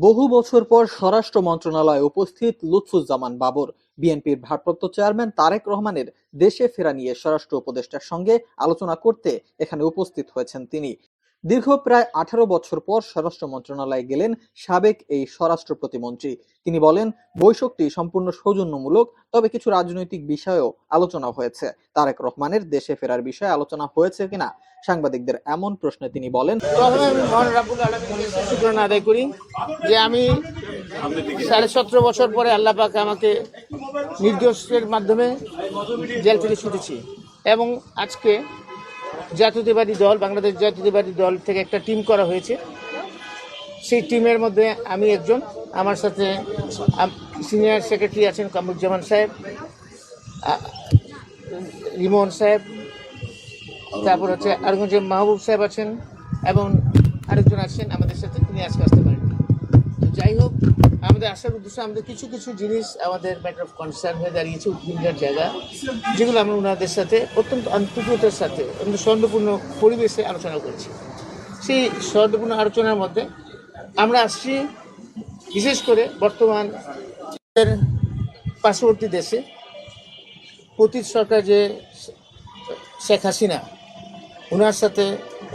বহু বছর পর স্বরাষ্ট্র মন্ত্রণালয়ে উপস্থিত লুৎফুজ্জামান বাবর। বিএনপির ভারপ্রাপ্ত চেয়ারম্যান তারেক রহমানের দেশে ফেরা নিয়ে স্বরাষ্ট্র উপদেষ্টার সঙ্গে আলোচনা করতে এখানে উপস্থিত হয়েছেন তিনি। দীর্ঘ প্রায় 18 বছর পর স্বরাষ্ট্র মন্ত্রণালয়ে গেলেন সাবেক এই স্বরাষ্ট্র প্রতিমন্ত্রী। তিনি বলেন, বৈঠকটি সম্পূর্ণ সৌজন্যমূলক, তবে কিছু রাজনৈতিক বিষয়েও আলোচনা হয়েছে। তারেক রহমানের দেশে ফেরার বিষয়ে আলোচনা হয়েছে কিনা সাংবাদিকদের এমন প্রশ্নে তিনি বলেন, প্রথমে আমি মহান রাব্বুল আলামিনের শুকরানা আদায় করি যে আমি 17.5 বছর পরে আল্লাহ পাক আমাকে নির্দোষের মাধ্যমে জেল থেকে ছুটেছি এবং আজকে জাতীয়তাবাদী দল, বাংলাদেশ জাতীয়তাবাদী দল থেকে একটা টিম করা হয়েছে। সেই টিমের মধ্যে আমি একজন, আমার সাথে সিনিয়র সেক্রেটারি আছেন কামরুজ্জামান সাহেব, রিমন সাহেব, তারপর হচ্ছে আরেকজন মাহবুব সাহেব আছেন এবং আরেকজন আছেন আমাদের সাথে, তিনি আজকে আসতে পারেন। তো যাই হোক, আমাদের আসার উদ্দেশ্য আমাদের কিছু কিছু জিনিস আমাদের ম্যাটার অফ কনসার্ন হয়ে দাঁড়িয়েছে, উদ্বিগ্নের জায়গা, যেগুলো আমরা ওনাদের সাথে অত্যন্ত আন্তরিকতার সাথে অত্যন্ত সৌহার্দ্যপূর্ণ পরিবেশে আলোচনা করেছি। সেই সৌহার্দ্যপূর্ণ আলোচনার মধ্যে আমরা আসছি বিশেষ করে বর্তমান পার্শ্ববর্তী দেশে পতিত সরকার যে শেখ হাসিনা, ওনার সাথে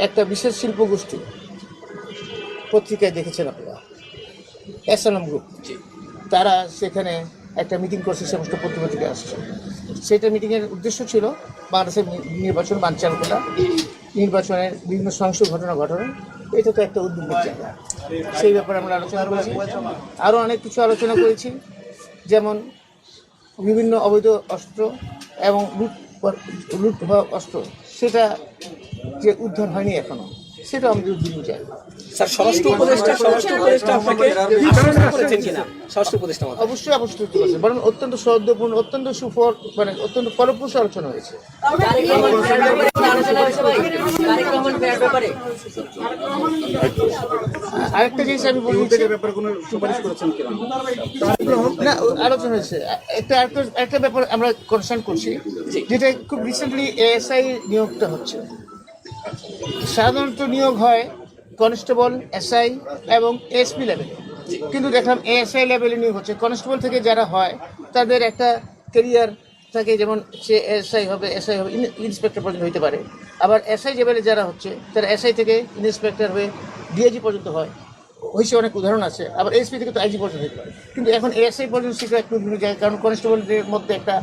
একটা বিশেষ শিল্পগোষ্ঠী, পত্রিকায় দেখেছেন আপনারা, এসএলএম গ্রুপ, তারা সেখানে একটা মিটিং করছে, সমস্ত পত্রিকা আসছে। সেটা মিটিংয়ের উদ্দেশ্য ছিল বাংলাদেশের নির্বাচন বানচাল করা, নির্বাচনের বিভিন্ন সহিংস ঘটনা ঘটানো। এটা তো একটা উদ্বেগের জায়গা, সেই ব্যাপারে আমরা আলোচনা করেছি। আরও অনেক কিছু আলোচনা করেছি, যেমন বিভিন্ন অবৈধ অস্ত্র এবং লুট হওয়া অস্ত্র, সেটা যে উদ্ধার হয়নি এখনো, সেটা আমাদের উদ্বিগ্ন জায়গা। স্যার, স্বরাষ্ট্র উপদেষ্টা আপনাকে আশ্বস্ত করেছেন কিনা? স্বরাষ্ট্র উপদেষ্টা অবশ্যই আশ্বস্ত করেছে, বরং অত্যন্ত সৌহার্দ্যপূর্ণ, অত্যন্ত সুফল, মানে অত্যন্ত ফলপ্রসূ আলোচনা হয়েছে। আরেকটা জিনিস আমি বলি, না, আলোচনা হয়েছে একটা ব্যাপার আমরা কনসার্ন করছি, যেটা খুব রিসেন্টলি এএসআই নিয়োগটা হচ্ছে। সাধারণত নিয়োগ হয় কনস্টেবল, এসআই এবং এসপি লেভেলে, কিন্তু দেখলাম এএসআই লেভেলে নিয়োগ হচ্ছে। কনস্টেবল থেকে যারা হয় তাদের একটা কেরিয়ার থাকে, যেমন সে এসআই হবে, ইন্সপেক্টর পর্যন্ত হইতে পারে। আবার এসআই লেভেলে যারা হচ্ছে তারা এসআই থেকে ইন্সপেক্টর হয়ে ডিআইজি পর্যন্ত হয়েছে, অনেক উদাহরণ আছে। আবার এসপি থেকে তো আইজি পর্যন্ত হতে পারে, কিন্তু এখন এএসআই পর্যন্ত সেটা একটু বিভিন্ন জায়গায়, কারণ কনস্টেবলদের মধ্যে একটা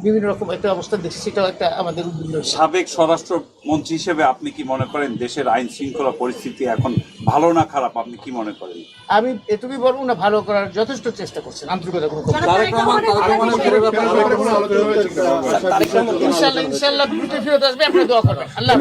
বিভিন্ন রকম একটা অবস্থা দেখছি, সেটাও একটা আমাদের উদ্বিগ্ন। সাবেক স্বরাষ্ট্র মন্ত্রী হিসেবে আপনি কি মনে করেন দেশের আইন শৃঙ্খলা পরিস্থিতি এখন ভালো না খারাপ, আপনি কি মনে করেন? আমি এটুকুই বলবো না, ভালো করার যথেষ্ট চেষ্টা করছেন, আন্তরিকতা কোনো ইনশাল্লাহ দ্রুত ফেরত আসবে, আপনারা দোয়া করেন। আল্লাহ।